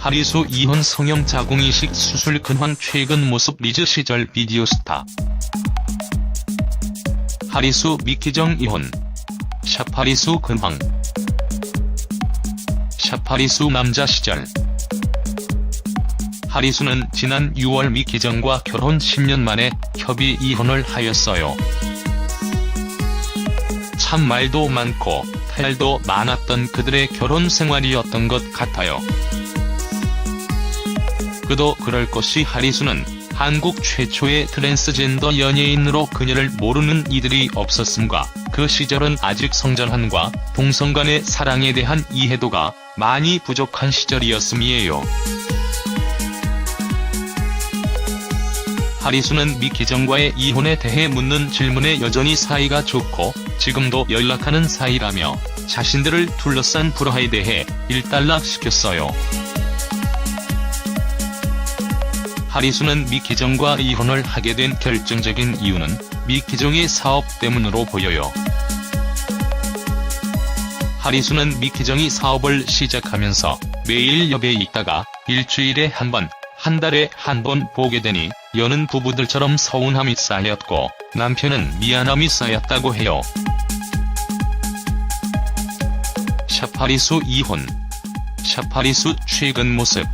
하리수 이혼 성형 자궁이식 수술 근황 최근 모습 리즈 시절 비디오 스타. 하리수 미키정 이혼. 샤파리수 근황. 샤파리수 남자 시절. 하리수는 지난 6월 미키정과 결혼 10년 만에 협의 이혼을 하였어요. 참 말도 많고 탈도 많았던 그들의 결혼 생활이었던 것 같아요. 그도 그럴 것이 하리수는 한국 최초의 트랜스젠더 연예인으로 그녀를 모르는 이들이 없었음과 그 시절은 아직 성전환과 동성 간의 사랑에 대한 이해도가 많이 부족한 시절이었음이에요. 하리수는 미키정과의 이혼에 대해 묻는 질문에 여전히 사이가 좋고 지금도 연락하는 사이라며 자신들을 둘러싼 불화에 대해 일단락시켰어요. 하리수는 미키정과 이혼을 하게 된 결정적인 이유는 미키정의 사업 때문으로 보여요. 하리수는 미키정이 사업을 시작하면서 매일 옆에 있다가 일주일에 한 번, 한 달에 한 번 보게 되니 여는 부부들처럼 서운함이 쌓였고 남편은 미안함이 쌓였다고 해요. 샤파리수 이혼. 샤파리수 최근 모습.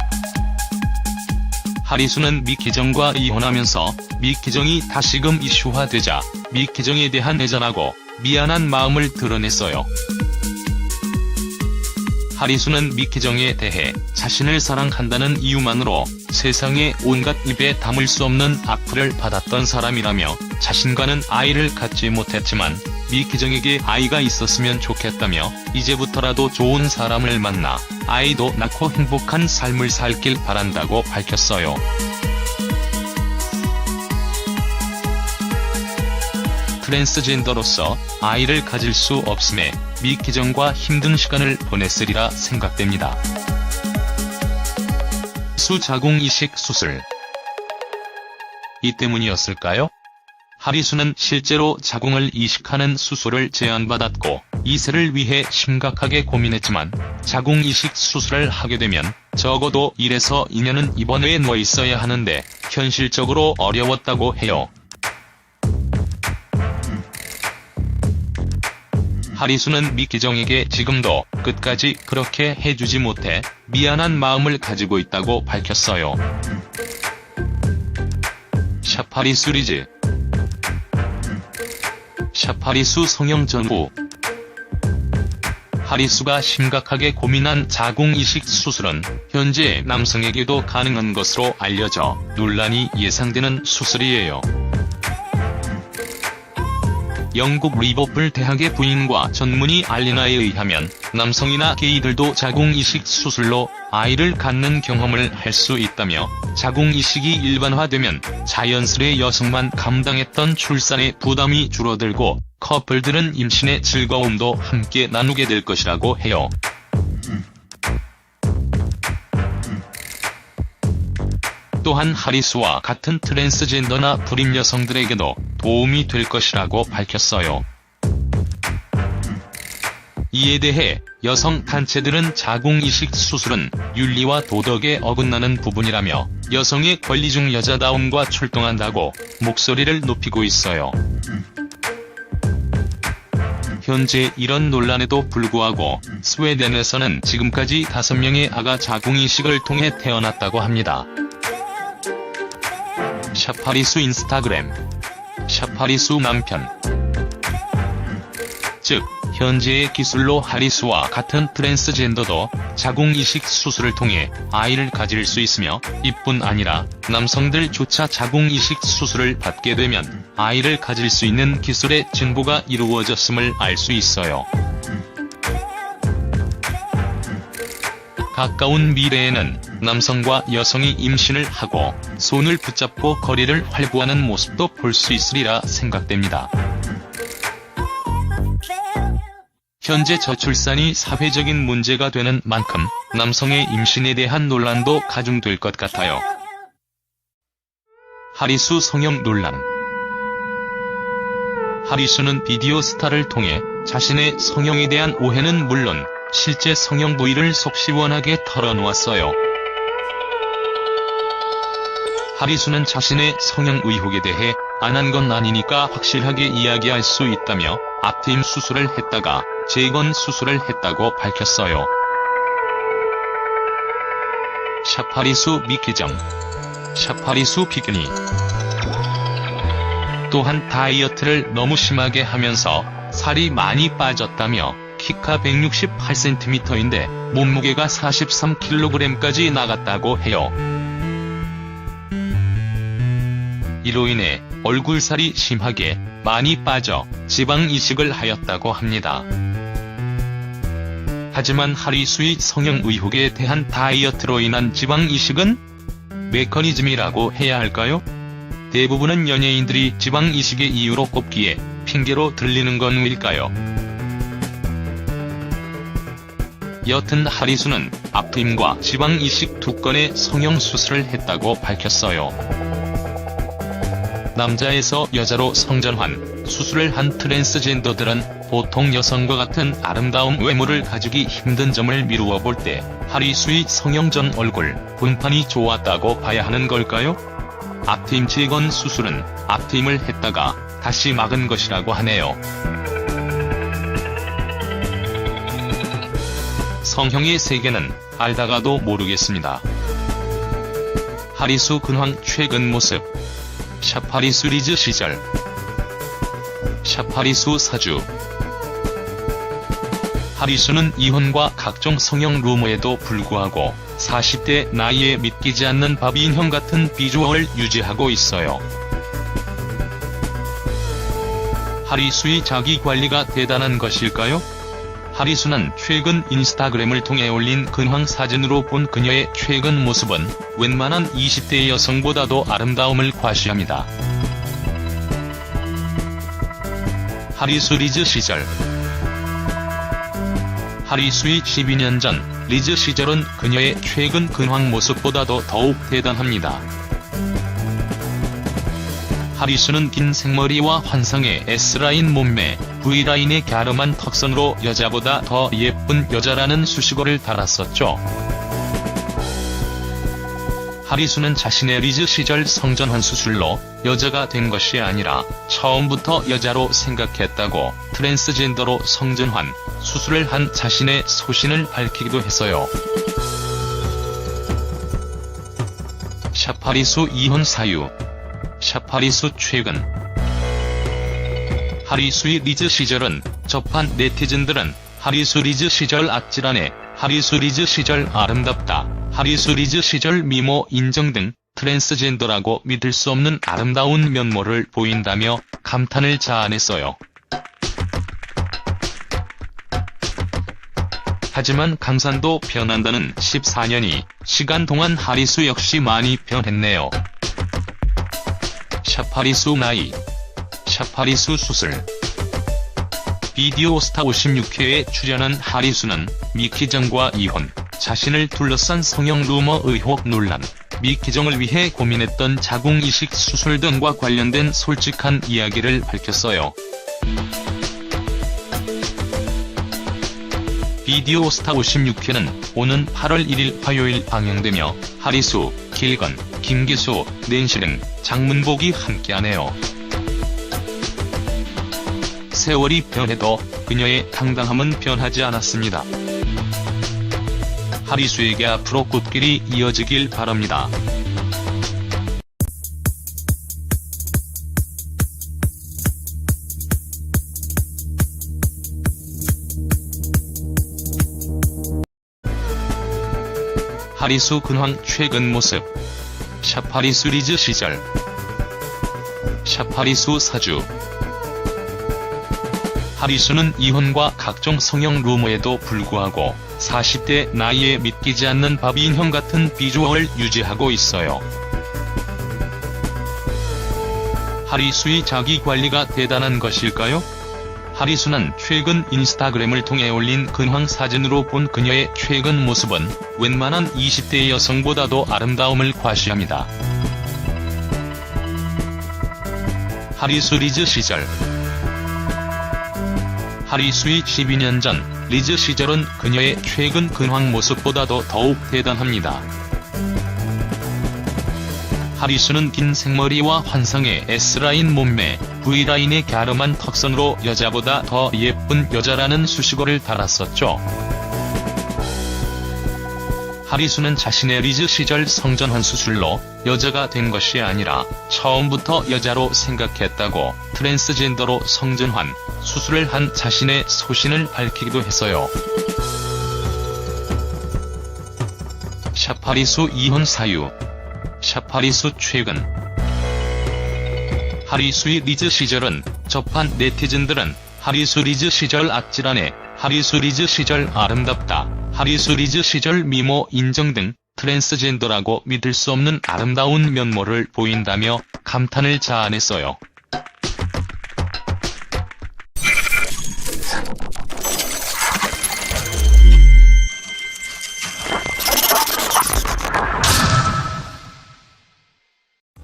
하리수는 미키정과 이혼하면서 미키정이 다시금 이슈화되자 미키정에 대한 애잔하고 미안한 마음을 드러냈어요. 하리수는 미키정에 대해 자신을 사랑한다는 이유만으로 세상에 온갖 입에 담을 수 없는 악플을 받았던 사람이라며 자신과는 아이를 갖지 못했지만 미키정에게 아이가 있었으면 좋겠다며 이제부터라도 좋은 사람을 만나 아이도 낳고 행복한 삶을 살길 바란다고 밝혔어요. 트랜스젠더로서 아이를 가질 수 없음에 미키정과 힘든 시간을 보냈으리라 생각됩니다. 자궁 이식 수술. 이 때문이었을까요? 하리수는 실제로 자궁을 이식하는 수술을 제안받았고 이세를 위해 심각하게 고민했지만 자궁 이식 수술을 하게 되면 적어도 1에서 2년은 입원해에 누워 있어야 하는데 현실적으로 어려웠다고 해요. 하리수는 미키정에게 지금도 끝까지 그렇게 해주지 못해 미안한 마음을 가지고 있다고 밝혔어요. 샤파리수 리즈. 샤파리수 성형 전후. 하리수가 심각하게 고민한 자궁 이식 수술은 현재 남성에게도 가능한 것으로 알려져 논란이 예상되는 수술이에요. 영국 리버풀 대학의 부인과 전문의 알리나에 의하면 남성이나 게이들도 자궁 이식 수술로 아이를 갖는 경험을 할 수 있다며 자궁 이식이 일반화되면 자연스레 여성만 감당했던 출산의 부담이 줄어들고 커플들은 임신의 즐거움도 함께 나누게 될 것이라고 해요. 또한 하리수와 같은 트랜스젠더나 불임 여성들에게도 도움이 될 것이라고 밝혔어요. 이에 대해 여성 단체들은 자궁 이식 수술은 윤리와 도덕에 어긋나는 부분이라며 여성의 권리 중 여자다움과 출동한다고 목소리를 높이고 있어요. 현재 이런 논란에도 불구하고 스웨덴에서는 지금까지 5명의 아가 자궁 이식을 통해 태어났다고 합니다. 샤파리수 인스타그램. 샤파리수 남편. 즉, 현재의 기술로 하리수와 같은 트랜스젠더도 자궁 이식 수술을 통해 아이를 가질 수 있으며 이뿐 아니라 남성들조차 자궁 이식 수술을 받게 되면 아이를 가질 수 있는 기술의 진보가 이루어졌음을 알 수 있어요. 가까운 미래에는 남성과 여성이 임신을 하고 손을 붙잡고 거리를 활보하는 모습도 볼 수 있으리라 생각됩니다. 현재 저출산이 사회적인 문제가 되는 만큼 남성의 임신에 대한 논란도 가중될 것 같아요. 하리수 성형 논란. 하리수는 비디오 스타를 통해 자신의 성형에 대한 오해는 물론 실제 성형 부위를 속 시원하게 털어놓았어요. 하리수는 자신의 성형 의혹에 대해 안 한 건 아니니까 확실하게 이야기할 수 있다며 앞트임 수술을 했다가 재건 수술을 했다고 밝혔어요. 샤파리수 미키정, 샤파리수 비키니. 또한 다이어트를 너무 심하게 하면서 살이 많이 빠졌다며 키가 168cm인데 몸무게가 43kg까지 나갔다고 해요. 이로 인해 얼굴살이 심하게 많이 빠져 지방 이식을 하였다고 합니다. 하지만 하리수의 성형 의혹에 대한 다이어트로 인한 지방 이식은 메커니즘이라고 해야 할까요? 대부분은 연예인들이 지방 이식의 이유로 꼽기에 핑계로 들리는 건 왜일까요? 여튼 하리수는 앞트임과 지방 이식 두 건의 성형 수술을 했다고 밝혔어요. 남자에서 여자로 성전환 수술을 한 트랜스젠더들은 보통 여성과 같은 아름다운 외모를 가지기 힘든 점을 미루어 볼 때 하리수의 성형 전 얼굴 분판이 좋았다고 봐야 하는 걸까요? 앞트임 재건 수술은 앞트임을 했다가 다시 막은 것이라고 하네요. 성형의 세계는 알다가도 모르겠습니다. 하리수 근황 최근 모습. 샤파리수 리즈 시절. 샤파리수 사주. 하리수는 이혼과 각종 성형 루머에도 불구하고 40대 나이에 믿기지 않는 바비인형 같은 비주얼을 유지하고 있어요. 하리수의 자기관리가 대단한 것일까요? 하리수는 최근 인스타그램을 통해 올린 근황 사진으로 본 그녀의 최근 모습은 웬만한 20대 여성보다도 아름다움을 과시합니다. 하리수 리즈 시절. 하리수의 12년 전 리즈 시절은 그녀의 최근 근황 모습보다도 더욱 대단합니다. 하리수는 긴 생머리와 환상의 S라인 몸매, V라인의 갸름한 턱선으로 여자보다 더 예쁜 여자라는 수식어를 달았었죠. 하리수는 자신의 리즈 시절 성전환 수술로 여자가 된 것이 아니라 처음부터 여자로 생각했다고 트랜스젠더로 성전환 수술을 한 자신의 소신을 밝히기도 했어요. 샤파리수 이혼 사유. 샤파리수 최근. 하리수의 리즈 시절은 접한 네티즌들은 하리수 리즈 시절 아찔하네, 하리수 리즈 시절 아름답다, 하리수 리즈 시절 미모 인정 등 트랜스젠더라고 믿을 수 없는 아름다운 면모를 보인다며 감탄을 자아냈어요. 하지만 강산도 변한다는 14년이 시간 동안 하리수 역시 많이 변했네요. 샤파리수 나이. 샤파리수 수술. 비디오스타 56회에 출연한 하리수는 미키정과 이혼, 자신을 둘러싼 성형 루머 의혹 논란, 미키정을 위해 고민했던 자궁 이식 수술 등과 관련된 솔직한 이야기를 밝혔어요. 비디오스타 56회는 오는 8월 1일 화요일 방영되며 하리수, 길건, 김기수, 낸시 등 장문복이 함께하네요. 세월이 변해도 그녀의 당당함은 변하지 않았습니다. 하리수에게 앞으로 꽃길이 이어지길 바랍니다. 하리수 근황 최근 모습. 샤파리수 리즈 시절. 샤파리수 사주. 하리수는 이혼과 각종 성형 루머에도 불구하고 40대 나이에 믿기지 않는 바비인형 같은 비주얼을 유지하고 있어요. 하리수의 자기관리가 대단한 것일까요? 하리수는 최근 인스타그램을 통해 올린 근황 사진으로 본 그녀의 최근 모습은 웬만한 20대 여성보다도 아름다움을 과시합니다. 하리수 리즈 시절. 하리수의 12년 전 리즈 시절은 그녀의 최근 근황 모습보다도 더욱 대단합니다. 하리수는 긴 생머리와 환상의 S라인 몸매, V라인의 갸름한 턱선으로 여자보다 더 예쁜 여자라는 수식어를 달았었죠. 하리수는 자신의 리즈 시절 성전환 수술로 여자가 된 것이 아니라 처음부터 여자로 생각했다고 트랜스젠더로 성전환 수술을 한 자신의 소신을 밝히기도 했어요. 샤파리수 이혼 사유. 샤파리수 최근 하리수의 리즈 시절은 접한 네티즌들은 하리수 리즈 시절 아찔하네, 하리수 리즈 시절 아름답다, 하리수 리즈 시절 미모 인정 등 트랜스젠더라고 믿을 수 없는 아름다운 면모를 보인다며 감탄을 자아냈어요.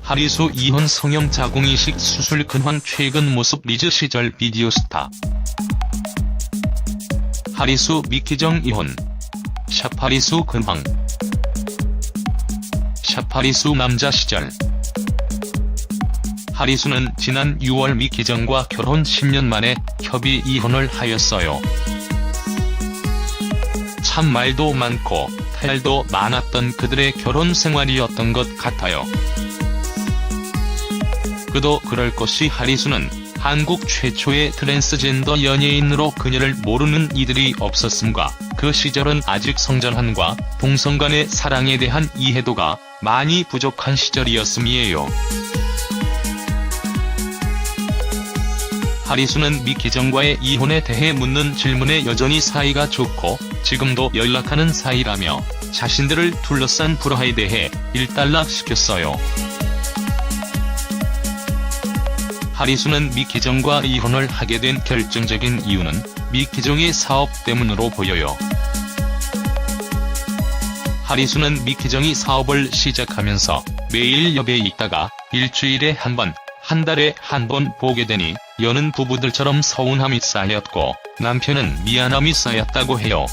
하리수 이혼 성형 자궁이식 수술 근황 최근 모습 리즈 시절 비디오 스타. 하리수 미키정 이혼. 샤파리수 근황. 샤파리수 남자 시절. 하리수는 지난 6월 미키정과 결혼 10년 만에 협의 이혼을 하였어요. 참 말도 많고 탈도 많았던 그들의 결혼 생활이었던 것 같아요. 그도 그럴 것이 하리수는 한국 최초의 트랜스젠더 연예인으로 그녀를 모르는 이들이 없었음과 그 시절은 아직 성전환과 동성 간의 사랑에 대한 이해도가 많이 부족한 시절이었음이에요. 하리수는 미키정과의 이혼에 대해 묻는 질문에 여전히 사이가 좋고 지금도 연락하는 사이라며 자신들을 둘러싼 불화에 대해 일단락시켰어요. 하리수는 미키정과 이혼을 하게 된 결정적인 이유는 미키정의 사업 때문으로 보여요. 하리수는 미키정이 사업을 시작하면서 매일 옆에 있다가 일주일에 한 번, 한 달에 한 번 보게 되니 여는 부부들처럼 서운함이 쌓였고 남편은 미안함이 쌓였다고 해요.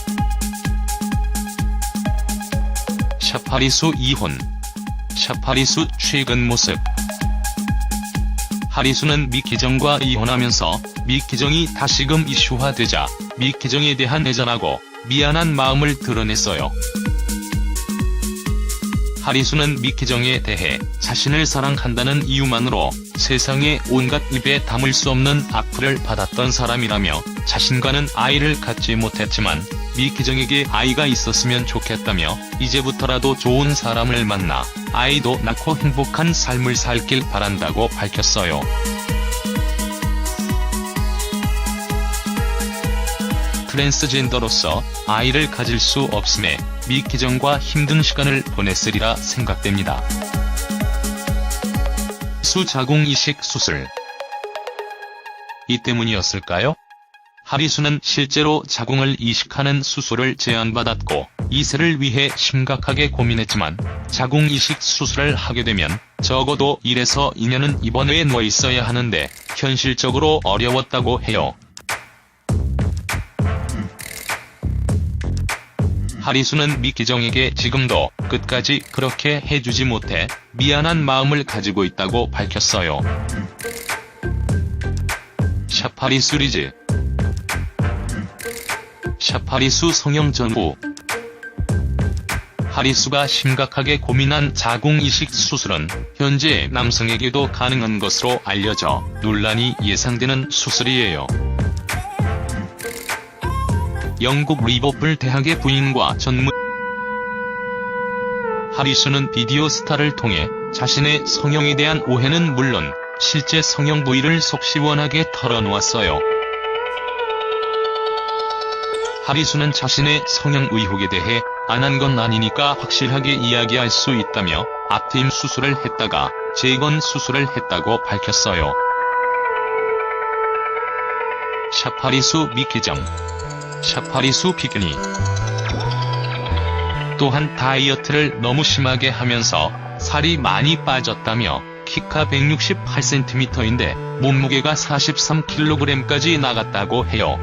샤파리수 이혼. 샤파리수 최근 모습. 하리수는 미키정과 이혼하면서 미키정이 다시금 이슈화되자 미키정에 대한 애잔하고 미안한 마음을 드러냈어요. 하리수는 미키정에 대해 자신을 사랑한다는 이유만으로 세상에 온갖 입에 담을 수 없는 악플을 받았던 사람이라며 자신과는 아이를 갖지 못했지만 미키정에게 아이가 있었으면 좋겠다며 이제부터라도 좋은 사람을 만나 아이도 낳고 행복한 삶을 살길 바란다고 밝혔어요. 트랜스젠더로서 아이를 가질 수 없음에 미키정과 힘든 시간을 보냈으리라 생각됩니다. 자궁 이식 수술. 이 때문이었을까요? 하리수는 실제로 자궁을 이식하는 수술을 제안받았고 이세를 위해 심각하게 고민했지만 자궁 이식 수술을 하게 되면 적어도 1에서 2년은 입원해 누워 있어야 하는데 현실적으로 어려웠다고 해요. 하리수는 미키정에게 지금도 끝까지 그렇게 해주지 못해 미안한 마음을 가지고 있다고 밝혔어요. 샤파리수 리즈. 샤파리수 성형 전후. 하리수가 심각하게 고민한 자궁 이식 수술은 현재 남성에게도 가능한 것으로 알려져 논란이 예상되는 수술이에요. 영국 리버풀 대학의 부인과 전문 하리수는 비디오 스타를 통해 자신의 성형에 대한 오해는 물론 실제 성형 부위를 속 시원하게 털어놓았어요. 하리수는 자신의 성형 의혹에 대해 안 한 건 아니니까 확실하게 이야기할 수 있다며 앞트임 수술을 했다가 재건 수술을 했다고 밝혔어요. 샤파리수 미키정. 샤파리수 비키니. 또한 다이어트를 너무 심하게 하면서 살이 많이 빠졌다며 키가 168cm인데 몸무게가 43kg까지 나갔다고 해요.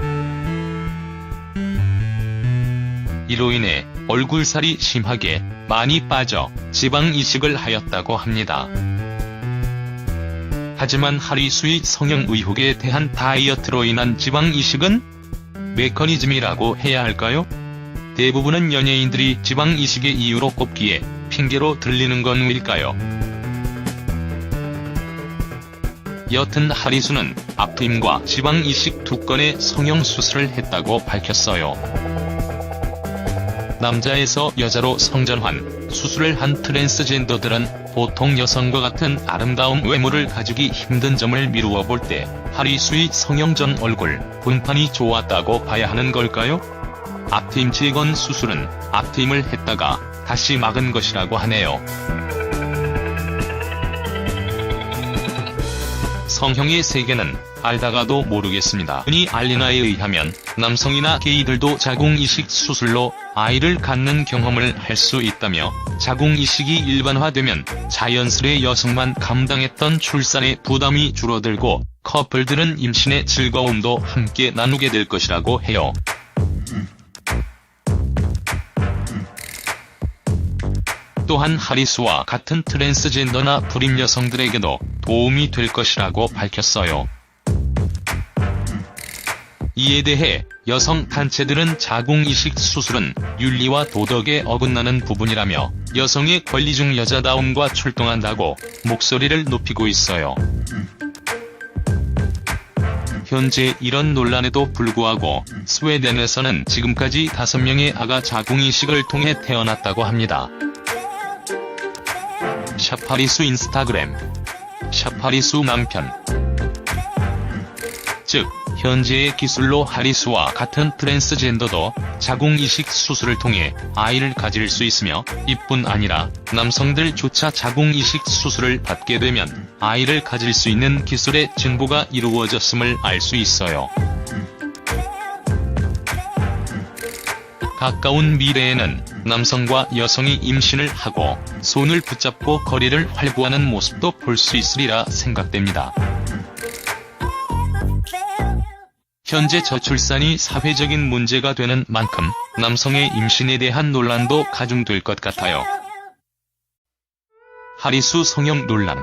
이로 인해 얼굴살이 심하게 많이 빠져 지방 이식을 하였다고 합니다. 하지만 하리수의 성형 의혹에 대한 다이어트로 인한 지방 이식은 메커니즘이라고 해야 할까요? 대부분은 연예인들이 지방 이식의 이유로 꼽기에 핑계로 들리는 건 왜일까요? 여튼 하리수는 앞트임과 지방 이식 2건의 성형 수술을 했다고 밝혔어요. 남자에서 여자로 성전환 수술을 한 트랜스젠더들은 보통 여성과 같은 아름다운 외모를 가지기 힘든 점을 미루어 볼 때 하리수의 성형 전 얼굴 본판이 좋았다고 봐야 하는 걸까요? 앞트임 재건 수술은 앞트임을 했다가 다시 막은 것이라고 하네요. 성형의 세계는 알다가도 모르겠습니다. 흔히 알리나에 의하면 남성이나 게이들도 자궁이식 수술로 아이를 갖는 경험을 할 수 있다며 자궁이식이 일반화되면 자연스레 여성만 감당했던 출산의 부담이 줄어들고 커플들은 임신의 즐거움도 함께 나누게 될 것이라고 해요. 또한 하리수와 같은 트랜스젠더나 불임 여성들에게도 도움이 될 것이라고 밝혔어요. 이에 대해 여성 단체들은 자궁이식 수술은 윤리와 도덕에 어긋나는 부분이라며 여성의 권리 중 여자다움과 출동한다고 목소리를 높이고 있어요. 현재 이런 논란에도 불구하고 스웨덴에서는 지금까지 5명의 아가 자궁이식을 통해 태어났다고 합니다. 샤파리수 인스타그램 샤파리수 남편. 즉 현재의 기술로 하리수와 같은 트랜스젠더도 자궁이식 수술을 통해 아이를 가질 수 있으며 이뿐 아니라 남성들조차 자궁이식 수술을 받게 되면 아이를 가질 수 있는 기술의 진보가 이루어졌음을 알 수 있어요. 가까운 미래에는 남성과 여성이 임신을 하고 손을 붙잡고 거리를 활보하는 모습도 볼 수 있으리라 생각됩니다. 현재 저출산이 사회적인 문제가 되는 만큼 남성의 임신에 대한 논란도 가중될 것 같아요. 하리수 성형 논란.